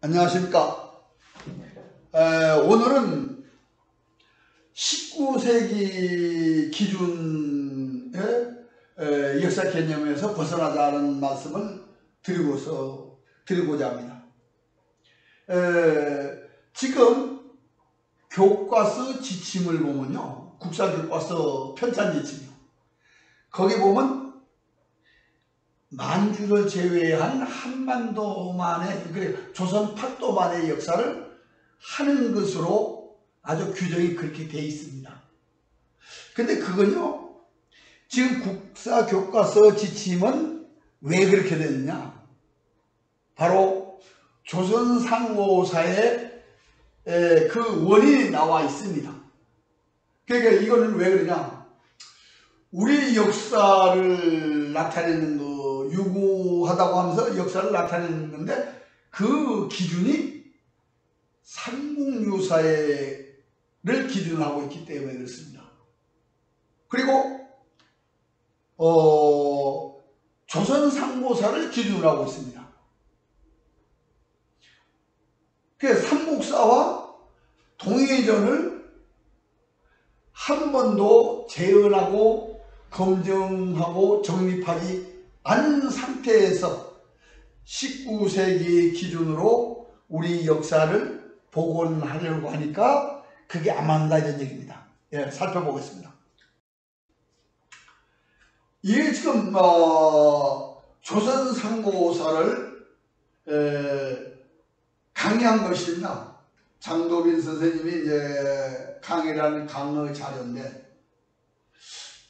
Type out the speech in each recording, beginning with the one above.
안녕하십니까. 오늘은 19세기 기준의 역사 개념에서 벗어나자는 말씀을 드리고자 합니다. 지금 교과서 지침을 보면요, 국사교과서 편찬 지침이요, 거기 보면 만주를 제외한 한반도만의, 조선 팔도만의 역사를 하는 것으로 아주 규정이 그렇게 되어 있습니다. 근데 그건요, 지금 국사교과서 지침은 왜 그렇게 됐느냐? 바로 조선상고사에 그 원인이 나와 있습니다. 그러니까 이거는 왜 그러냐? 우리 역사를 나타내는 거, 유구하다고 하면서 역사를 나타내는 건데, 그 기준이 삼국유사를 기준으로 하고 있기 때문에 그렇습니다. 그리고 조선상고사를 기준으로 하고 있습니다. 그래서 삼국사와 동해전을 한 번도 재현하고 검증하고 정립하지 않은 상태에서 19세기 기준으로 우리 역사를 복원하려고 하니까 그게 안 맞는다, 이런 얘기입니다. 예, 살펴보겠습니다. 이게 지금 조선상고사를 강의한 것입니다. 장도빈 선생님이 이제 강의라는 강의 자료인데,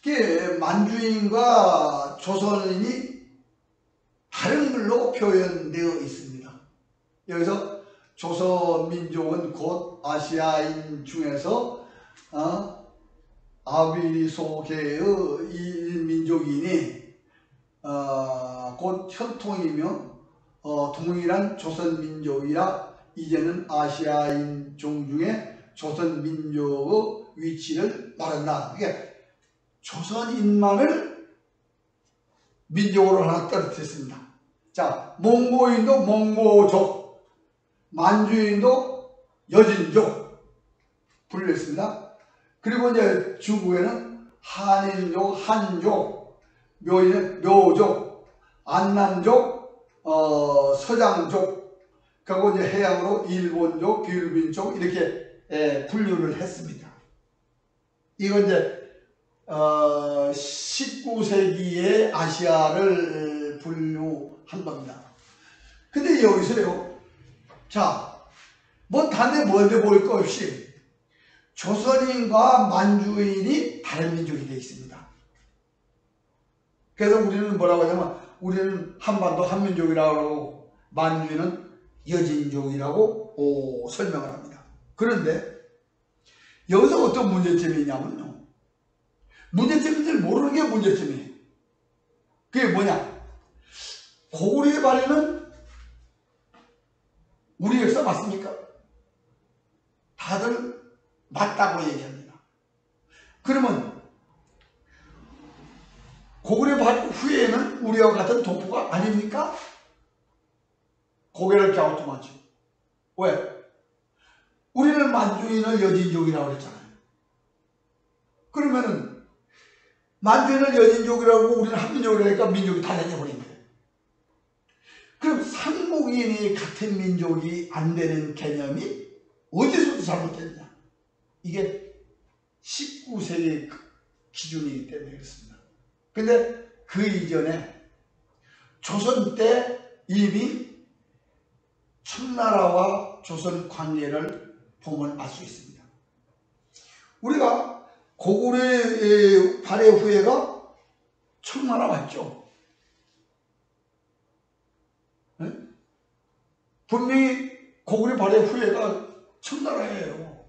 이게 만주인과 조선인이 다른 글로 표현되어 있습니다. 여기서 조선민족은 곧 아시아인 중에서 아비소계의 이 민족이니 곧 혈통이며 동일한 조선민족이라 이제는 아시아인 종 중에 조선민족의 위치를 말한다. 이게 조선인만을 민족으로 하나 떨어뜨렸습니다. 자, 몽고인도 몽고족, 만주인도 여진족 분류했습니다. 그리고 이제 중국에는 한인족, 한족, 묘인은 묘족, 안남족, 서장족, 그리고 이제 해양으로 일본족, 귀일빈족 이렇게 분류를 했습니다. 이건 이제 19세기의 아시아를 분류한 겁니다. 근데 여기서요, 자, 다른데 뭔데 볼 것 없이 조선인과 만주인이 다른 민족이 되어 있습니다. 그래서 우리는 뭐라고 하냐면, 우리는 한반도 한민족이라고 하고 만주인은 여진족이라고 설명을 합니다. 그런데 여기서 어떤 문제점이 있냐면요, 문제점인지 모르는 게 문제점이에요. 그게 뭐냐? 고구려의 발해는 우리 역사 맞습니까? 다들 맞다고 얘기합니다. 그러면 고구려 발해 후에는 우리와 같은 동포가 아닙니까? 고개를 갸우뚱하죠. 왜? 우리는 만주인을 여진족이라고 그랬잖아요. 그러면은 만주인을 여진족이라고 우리는 한민족이라고 하니까 민족이 달라져버린 거예요. 그럼 삼국인이 같은 민족이 안 되는 개념이 어디서부터 잘못됐냐? 이게 19세기 기준이기 때문에 그렇습니다. 근데 그 이전에 조선 때 이미 청나라와 조선 관계를 보면 알 수 있습니다. 우리가 고구려의 발해 후예가 청나라 맞죠? 네? 분명히 고구려 발해 후예가 청나라예요.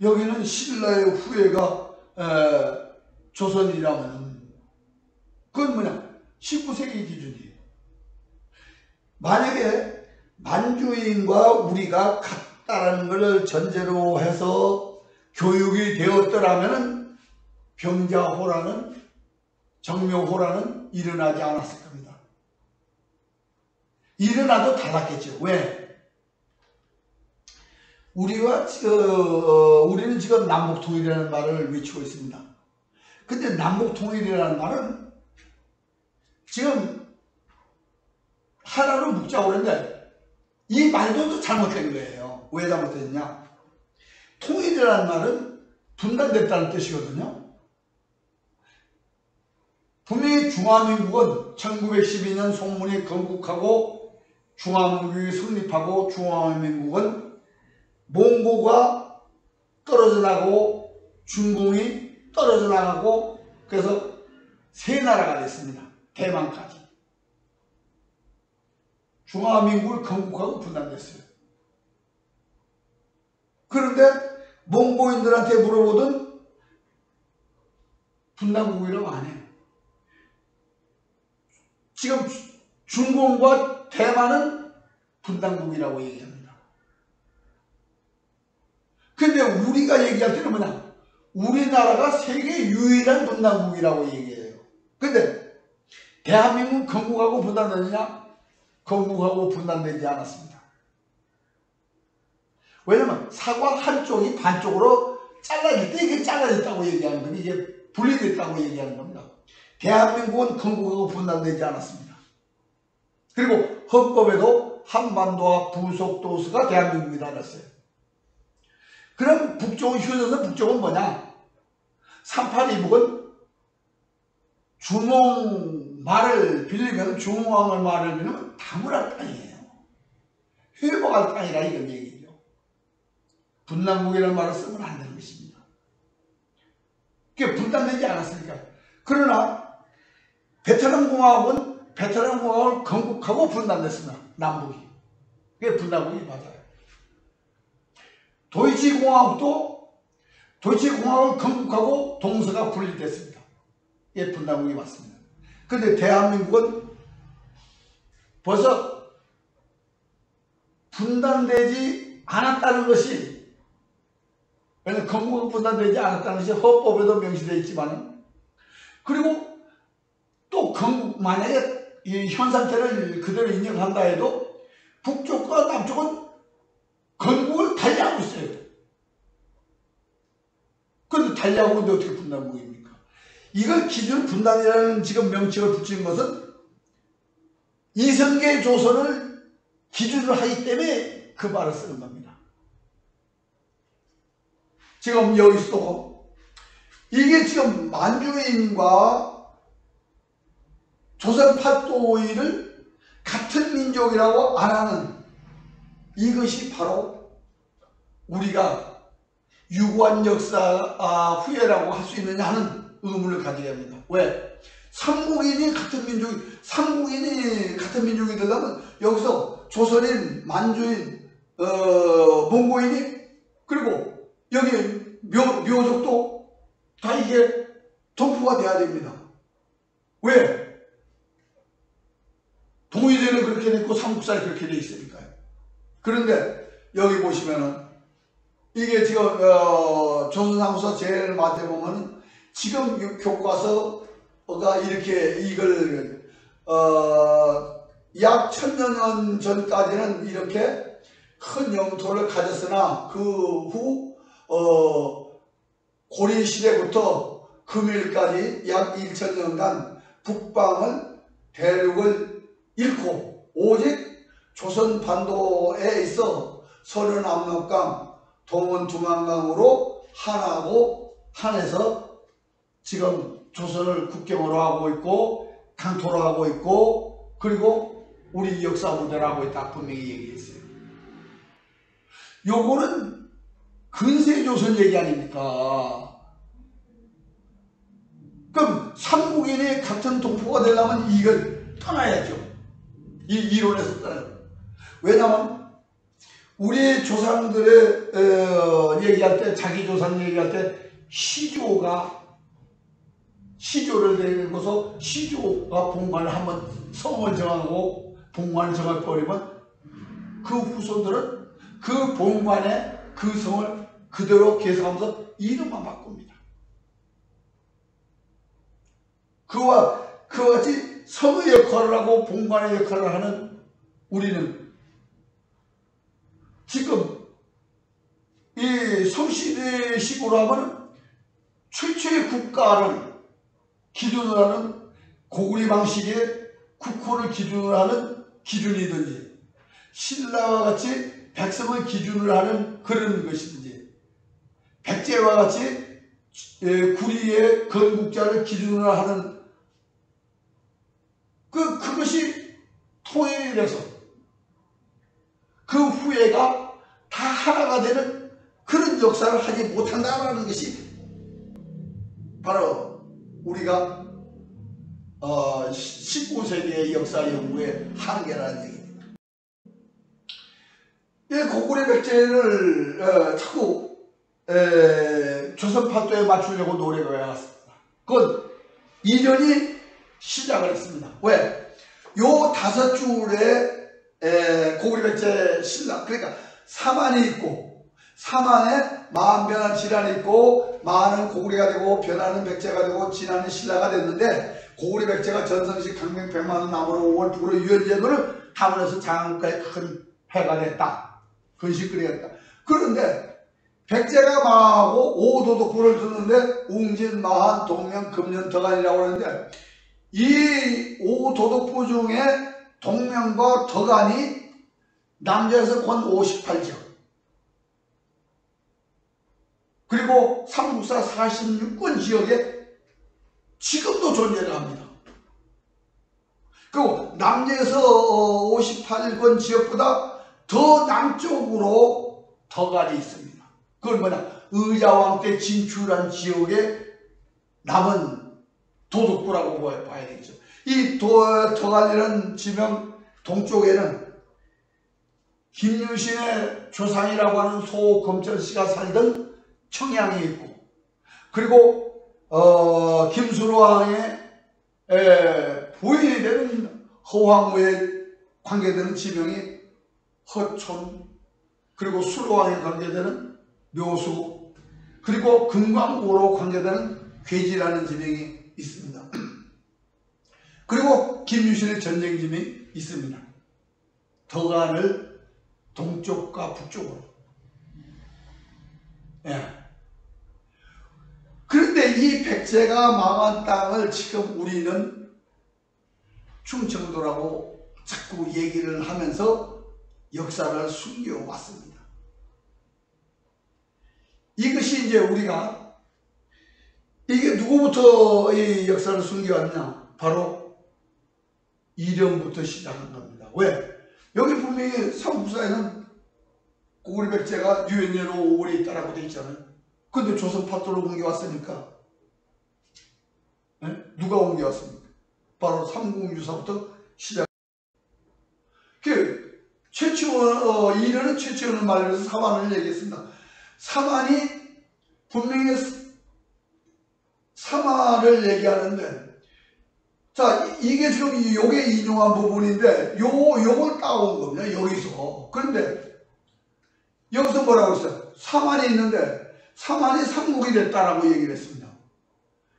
여기는 신라의 후예가 조선이라면 그건 뭐냐? 19세기 기준이에요. 만약에 만주인과 우리가 같다라는 것을 전제로 해서 교육이 되었더라면 병자호란은, 정묘호란은 일어나지 않았을 겁니다. 일어나도 달랐겠죠. 왜? 우리는 지금 남북통일이라는 말을 외치고 있습니다. 근데 남북통일이라는 말은 지금 하나로 묶자고 그러는데 이 말도 잘못된 거예요. 왜 잘못됐냐? 통일이라는 말은 분단됐다는 뜻이거든요. 분명히 중화민국은 1912년 송문이 건국하고 중화민국이 성립하고 중화민국은 몽고가 떨어져 나가고 중공이 떨어져 나가고 그래서 세 나라가 됐습니다. 대만까지. 중화민국을 건국하고 분단됐어요. 그런데 몽고인들한테 물어보던 분단국이라고 안 해요. 지금 중공과 대만은 분단국이라고 얘기합니다. 근데 우리가 얘기할 때는 뭐냐? 우리나라가 세계 유일한 분단국이라고 얘기해요. 근데 대한민국은 건국하고 분단되느냐? 건국하고 분단되지 않았습니다. 왜냐면 사과 한쪽이 반쪽으로 잘라질 때 이게 잘라졌다고 얘기하는 겁니다. 이게 분리됐다고 얘기하는 겁니다. 대한민국은 건국하고 분단되지 않았습니다. 그리고 헌법에도 한반도와 부속도서가 대한민국이다 그랬어요. 그럼 북쪽은 휴전선 북쪽은 뭐냐? 382북은 주몽 말을 빌리면 주몽왕의 말을 빌리면 다물할 땅이에요. 회복할 땅이라 이런 얘기죠. 분단국이라는 말을 쓰면 안 되는 것입니다. 그게 분단되지 않았으니까. 그러나 베트남 공화국을 건국하고 분단됐습니다. 남북이. 그게 분단국이 맞아요. 도이치공화국을 건국하고 동서가 분리됐습니다. 이게 분단국이 맞습니다. 그런데 대한민국은 벌써 분단되지 않았다는 것이, 왜냐하면 건국은 분단되지 않았다는 것이 헌법에도 명시되어 있지만, 그리고 또 만약에 이 현 상태를 그대로 인정한다 해도 북쪽과 남쪽은 건국을 달리하고 있어요. 그런데 달리하고 있는데 어떻게 분단국입니까? 이걸 기준 분단이라는 지금 명칭을 붙인 것은 이성계 조선을 기준으로 하기 때문에 그 말을 쓰는 겁니다. 지금 여기서도 이게 지금 만주인과 조선 팔도인을 같은 민족이라고 안 하는 이것이 바로 우리가 유구한 역사 후예라고 할 수 있느냐 하는 의문을 가지게 합니다. 왜? 삼국인이 같은 민족이 되려면 여기서 조선인, 만주인, 몽고인이 그리고 여기 묘족도 다 이게 동포가 돼야 됩니다. 왜? 동의제는 그렇게 돼 있고 삼국사에 그렇게 돼 있으니까요. 그런데 여기 보시면은 이게 지금 조선삼국사 제일 마지막에 보면은 지금 교과서가 이렇게 이걸 약 1000년 전까지는 이렇게 큰 영토를 가졌으나 그 후 고려 시대부터 금일까지 약 1000년간 북방을 대륙을 잃고 오직 조선 반도에 있어 서른 압록강, 동원 두만강으로 하나하고 한해서 지금 조선을 국경으로 하고 있고 강토로 하고 있고 그리고 우리 역사 무대로 하고 있다 분명히 얘기했어요. 요거는 근세조선 얘기 아닙니까? 그럼 삼국인이 같은 동포가 되려면 이걸 떠나야죠. 이 이론에서 떠나요. 왜냐하면 우리 조상들의 얘기할 때, 자기 조상 얘기할 때 시조를 내리고서 시조가 본관을 한번 성을 정하고 본관을 정해버리면 그 후손들은 그 본관에 그 성을 그대로 계속하면서 이름만 바꿉니다. 그와 같이 성의 역할을 하고 본관의 역할을 하는 우리는 지금 이 성시대식으로 하면 최초의 국가를 기준으로 하는 고구려 방식의 국호를 기준으로 하는 기준이든지 신라와 같이 백성을 기준으로 하는 그런 것이든지 백제와 같이 구리의 건국자를 기준으로 하는 그것이 통일이 돼서 그 후회가 다 하나가 되는 그런 역사를 하지 못한다는 것이 바로 우리가 19세기의 역사 연구의 한계라는 얘기입니다. 이 고구려 백제를 자꾸 조선 팔도에 맞추려고 노력을 해왔습니다. 그건 이전이 시작을 했습니다. 왜? 요 5줄의 고구려 백제 신라, 그러니까 사만이 있고 사만에 마음 변한 질환이 있고 마는 고구려가 되고 변하는 백제가 되고 진화는 신라가 됐는데 고구려 백제가 전성시 강명 백만원 나무로 5월 부로 유연제도를 담으면서 장안가에 큰 해가 됐다. 근식거리가 됐다. 그런데 백제가 망하고 오도독부를 두는데 웅진, 마한, 동명, 금년, 덕안이라고 하는데 이 오도독부 중에 동명과 덕안이 남자에서 권 58지역 그리고 삼국사 46권 지역에 지금도 존재를 합니다. 그리고 남제에서 58권 지역보다 더 남쪽으로 덕안이 있습니다. 그건 뭐냐? 의자왕 때 진출한 지역에 남은 도독부라고 봐야 되겠죠. 이 덕안이라는 지명 동쪽에는 김유신의 조상이라고 하는 소검철씨가 살던 청양이 있고 그리고 김수로왕의 부인이 되는 허황무에 관계되는 지명이 허촌 그리고 수로왕에 관계되는 묘수 그리고 금광고로 관계되는 괴지라는 지명이 있습니다. 그리고 김유신의 전쟁 지명이 있습니다. 덕안을 동쪽과 북쪽으로. 그런데 이 백제가 망한 땅을 지금 우리는 충청도라고 자꾸 얘기를 하면서 역사를 숨겨왔습니다. 이것이 이제 우리가 이게 누구부터 이 역사를 숨겨왔냐? 바로 이름부터 시작한 겁니다. 왜? 여기 분명히 삼국사에는 고구려 백제가 유연제로 오래 있다라고 되어 있잖아요. 근데 조선 팔도로 옮겨왔으니까 누가 옮겨왔습니까? 바로 삼국유사부터 시작. 최치원 이래는 최치원을 말해서 사만을 얘기했습니다. 사만이 분명히 사만을 얘기하는데 자 이게 지금 요게 인용한 부분인데 요걸 따온 겁니다. 여기서. 그런데 여기서 뭐라고 했어요? 사만이 있는데 사만이 삼국이 됐다라고 얘기를 했습니다.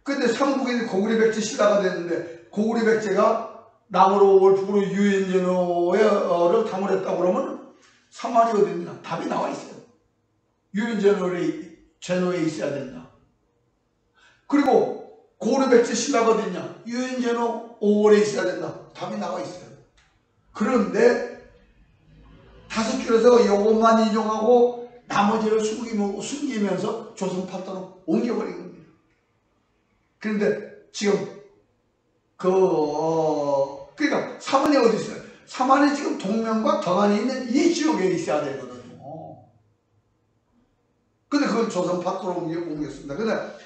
근데 삼국이 고구려 백제 신라가 됐는데 고구려 백제가 남으로 올 북으로 유연제노를 담으랬다고 그러면 사만이 어디 있냐? 답이 나와 있어요. 유연제노에 있어야 된다. 그리고 고구려 백제 신라가 어디 있냐? 유연제노 5월에 있어야 된다. 답이 나와 있어요. 그런데 5줄에서 이것만 인용하고 나머지를 숨기면서 조선 팔도로 옮겨버린 겁니다. 그런데 지금 그러니까 사만이 어디 있어요? 사만이 지금 동명과 덕안이 있는 이 지역에 있어야 되거든요. 근데 그걸 조선 팔도로 옮겼습니다. 근데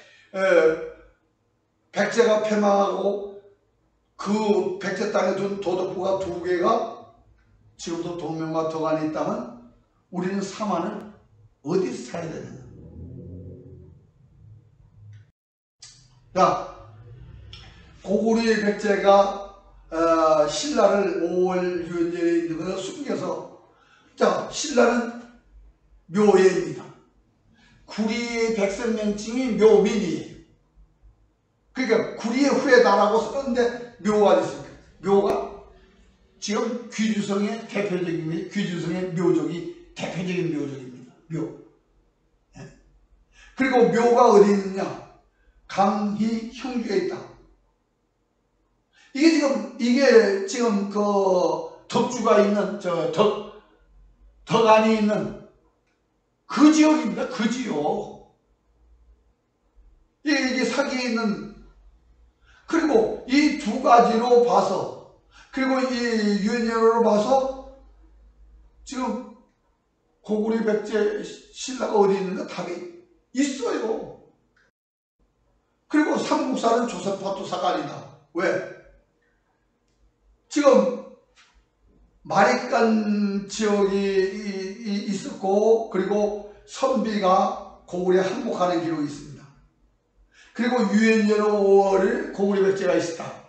백제가 패망하고 그 백제 땅에 둔 도독부가 2개가 지금도 동명과 덕안이 있다면 우리는 사만을 어디서 사야 되느냐? 자, 고구려 백제가 신라를 5월 유연제에 있는 것을 숨겨서 자 신라는 묘예입니다. 구리의 백성명칭이 묘민이에요. 그러니까 구리의 후예다라고 쓰는데 묘가 됐습니다. 묘가 지금 귀주성의 대표적인 귀주성의 묘족이 대표적인 묘족입니다. 묘. 예? 그리고 묘가 어디 있느냐? 강희 형주에 있다. 이게 지금 그 덕주가 있는 덕안이 있는 그 지역입니다. 그 지역. 이게 사기에 있는, 그리고 이 두 가지로 봐서, 그리고 이 유연연으로 봐서 지금 고구려 백제 신라가 어디 있는가? 답이 있어요. 그리고 삼국사는 조선파도 사관이다. 왜? 지금 마리깐 지역이 있었고, 그리고 선비가 고구려에 항복하는 기록이 있습니다. 그리고 유엔제로 5월을 고구려 백제가 있었다.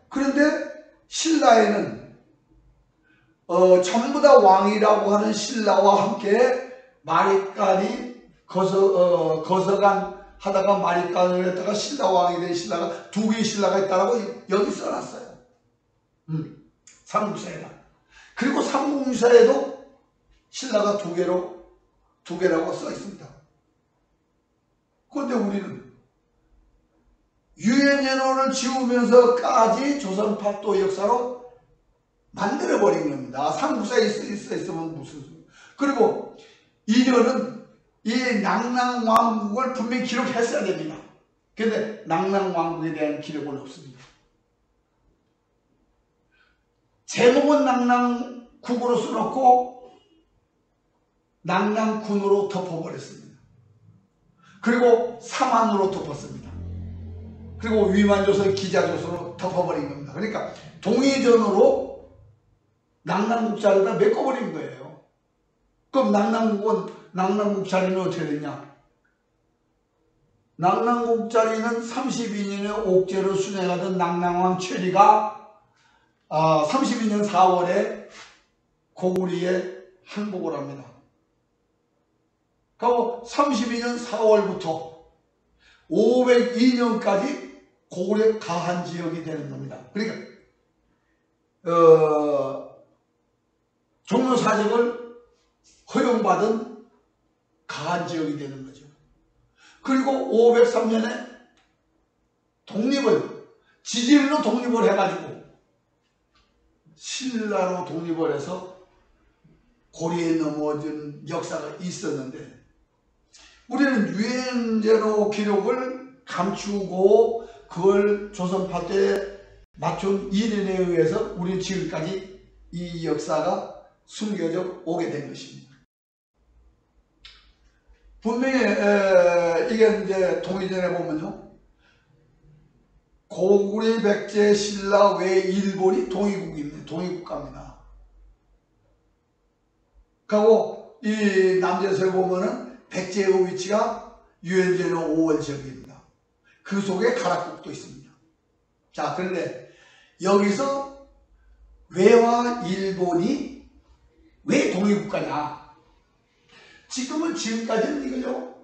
그런데 신라에는 전부 다 왕이라고 하는 신라와 함께 마리깐이 거서간 하다가 마리깐을 했다가 신라 왕이 된 신라가 두 개의 신라가 있다라고 여기 써놨어요. 삼국사에다. 그리고 삼국사에도 신라가 두 개라고 써 있습니다. 그런데 우리는 유엔연호를 지우면서까지 조선팔도 역사로 만들어버린 겁니다. 삼국사에 있으면 무슨 소리. 그리고 인연은 이 낙랑왕국을 분명히 기록했어야 됩니다. 그런데 낙랑왕국에 대한 기록은 없습니다. 제목은 낙랑국으로 써놓고 낙랑군으로 덮어버렸습니다. 그리고 사만으로 덮었습니다. 그리고 위만조선 기자조선으로 덮어버린 겁니다. 그러니까 동의전으로 낙랑국 자리에다 메꿔버린 거예요. 그럼 낙랑국 자리는 어떻게 되냐? 낙랑국 자리는 32년의 옥제를 순행하던 낙랑왕 최리가 32년 4월에 고구려에 항복을 합니다. 그리고 32년 4월부터 502년까지 고구려 가한 지역이 되는 겁니다. 그러니까 종묘 사직을 허용받은 가한 지역이 되는 거죠. 그리고 503년에 지질로 독립을 해가지고 신라로 독립을 해서 고려에 넘어진 역사가 있었는데, 우리는 유엔제로 기록을 감추고 그걸 조선파도에 맞춘 이론에 의해서 우리는 지금까지 이 역사가 숨겨져 오게 된 것입니다. 분명히 이게 이제 동의전에 보면요, 고구려 백제 신라 외 일본이 동의국가입니다. 그리고 이 남제서에 보면은 백제의 위치가 유엔제로 5월 지역입니다. 그 속에 가락국도 있습니다. 자, 그런데 여기서 외와 일본이 왜 동의국가냐? 지금까지는 이거죠.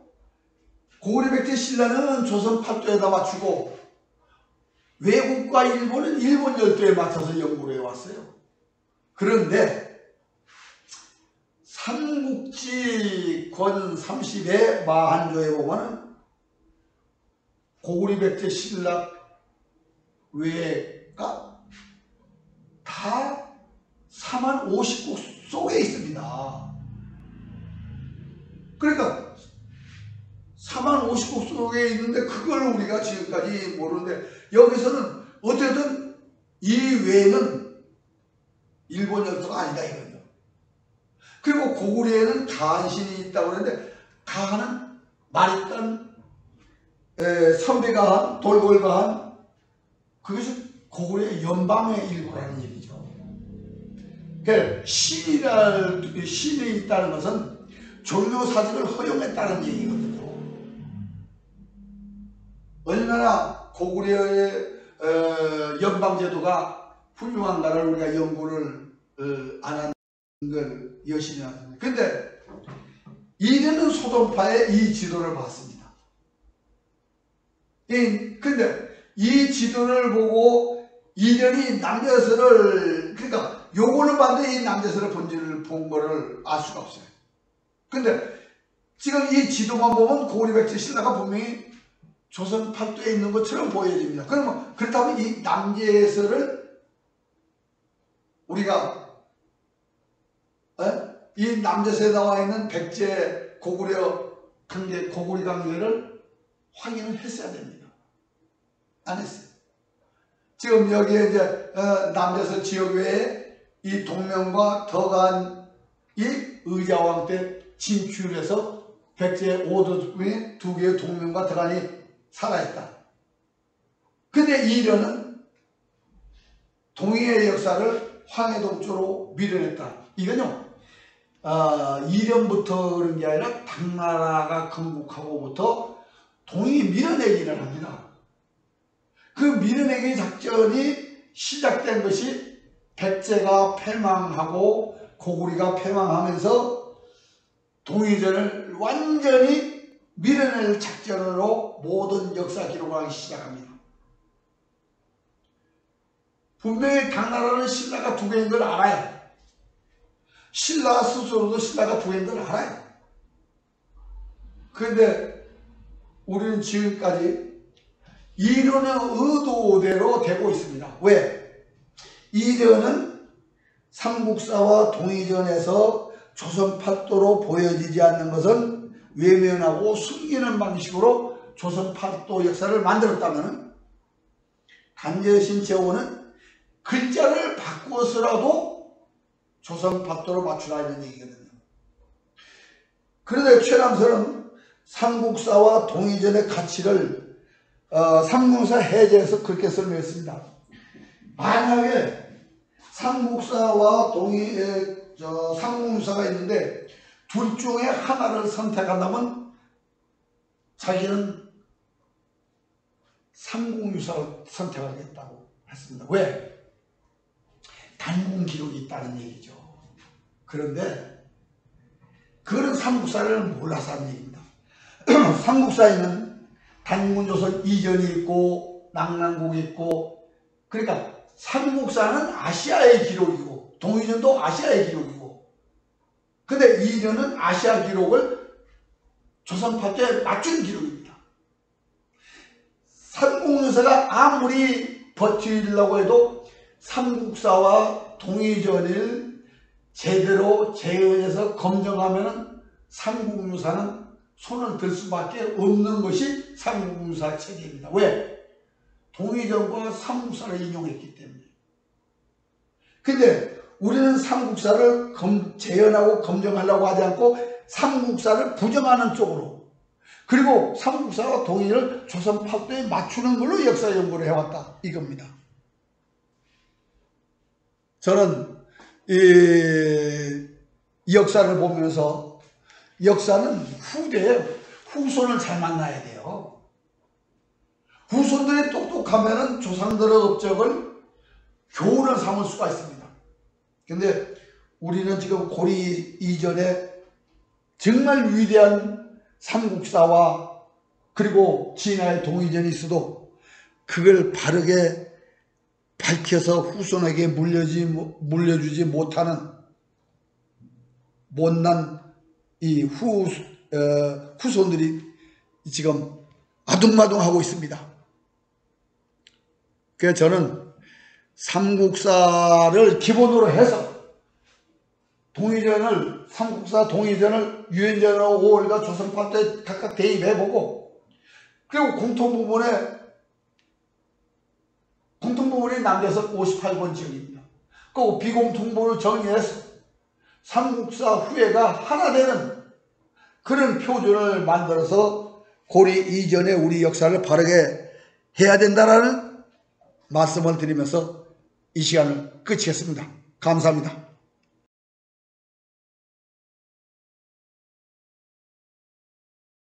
고구려 백제 신라는 조선 팔도에다 맞추고 외국과 일본은 일본 열도에 맞춰서 연구를 해왔어요. 그런데 삼국지 권 30의 마한조에 보면은 고구려 백제 신라 외가 다 4만 50국 속에 있습니다. 그러니까 4만 50국 속에 있는데 그걸 우리가 지금까지 모르는데, 여기서는 어쨌든 이 외에는 일본 열도가 아니다 이거죠. 그리고 고구려에는 가한신이 있다고 그러는데, 가한은 마리깐, 선비가한, 돌골가한, 그것이 고구려의 연방의 일부라는 얘기죠. 그러니까 신이 있다는 것은 종묘사직을 허용했다는 얘기거든요. 얼마나 고구려의 연방제도가 훌륭한가를 우리가 연구를 안 한 걸 여신이 하는. 근데 이제는 소동파의 이 지도를 봤습니다. 근데 이 지도를 보고 이련이 남대서를, 그러니까 요거를 봤는데 이 남대서를 본질을 본 거를 알 수가 없어요. 근데 지금 이 지도만 보면 고구려백제 신라가 분명히 조선 팔도에 있는 것처럼 보여집니다. 그러면 그렇다면 이 남제서를 우리가 이 남제서에 나와 있는 백제 고구려 관계, 고구려 관계를 확인을 했어야 됩니다. 안 했어요. 지금 여기에 이제 남제서 지역 외에 이 동명과 덕안이 의자왕 때 진출해서 백제 5도 중에 2개의 동명과 덕안이 살아있다. 근데 이련은 동의의 역사를 황해도 쪽으로 밀어냈다. 이건요, 이련부터 그런 게 아니라 당나라가 건국하고부터 동이 밀어내기를 합니다. 그 밀어내기 작전이 시작된 것이 백제가 패망하고 고구려가 패망하면서 동의전을 완전히 밀어낼 작전으로 모든 역사 기록을 하기 시작합니다. 분명히 당나라는 신라가 2개인 걸 알아요. 신라 스스로도 신라가 2개인 걸 알아요. 그런데 우리는 지금까지 이련의 의도대로 되고 있습니다. 왜? 이련은 삼국사와 동의전에서 조선 팔도로 보여지지 않는 것은 외면하고 숨기는 방식으로 조선 팔도 역사를 만들었다면, 간제신 제호는 글자를 바꾸어서라도 조선 팔도로 맞추라 이런 얘기거든요. 그런데 최남선은 삼국사와 동의전의 가치를 삼국사 해제에서 그렇게 설명했습니다. 만약에 삼국사와 삼국사가 있는데 둘 중에 하나를 선택한다면 자기는 삼국유사를 선택하겠다고 했습니다. 왜? 단군 기록이 있다는 얘기죠. 그런데 그거는 삼국사를 몰라서 하는 얘기입니다. 삼국사에는 단군조선 이전이 있고 낙랑국이 있고, 그러니까 삼국사는 아시아의 기록이고 동의전도 아시아의 기록이고, 근데 이전은 아시아 기록을 조선 팔도에 맞춘 기록입니다. 삼국유사가 아무리 버티려고 해도 삼국사와 동의전을 제대로 재현해서 검증하면 삼국유사는 손을 들 수밖에 없는 것이 삼국유사 체계입니다. 왜? 동의전과 삼국사를 인용했기 때문에. 근데 우리는 삼국사를 재현하고 검증하려고 하지 않고 삼국사를 부정하는 쪽으로, 그리고 삼국사와 동의를 조선 팔도에 맞추는 걸로 역사 연구를 해왔다 이겁니다. 저는 이 역사를 보면서, 역사는 후대에 후손을 잘 만나야 돼요. 후손들이 똑똑하면 조상들의 업적을 교훈을 삼을 수가 있습니다. 근데 우리는 지금 고리 이전에 정말 위대한 삼국사와 그리고 진화의 동의전이 있어도 그걸 바르게 밝혀서 후손에게 물려주지 못하는 못난 이 후손들이 지금 아둥바둥하고 있습니다. 그래서 저는 삼국사를 기본으로 해서 동의전을, 삼국사 동의전을 유엔전하고 5월과 조선 팔도에 각각 대입해보고, 그리고 공통부분이 남대서 58번 지역입니다. 그 비공통부를 정리해서 삼국사 후예가 하나 되는 그런 표준을 만들어서 고리 이전의 우리 역사를 바르게 해야 된다라는 말씀을 드리면서 이 시간을 끝이겠습니다. 감사합니다.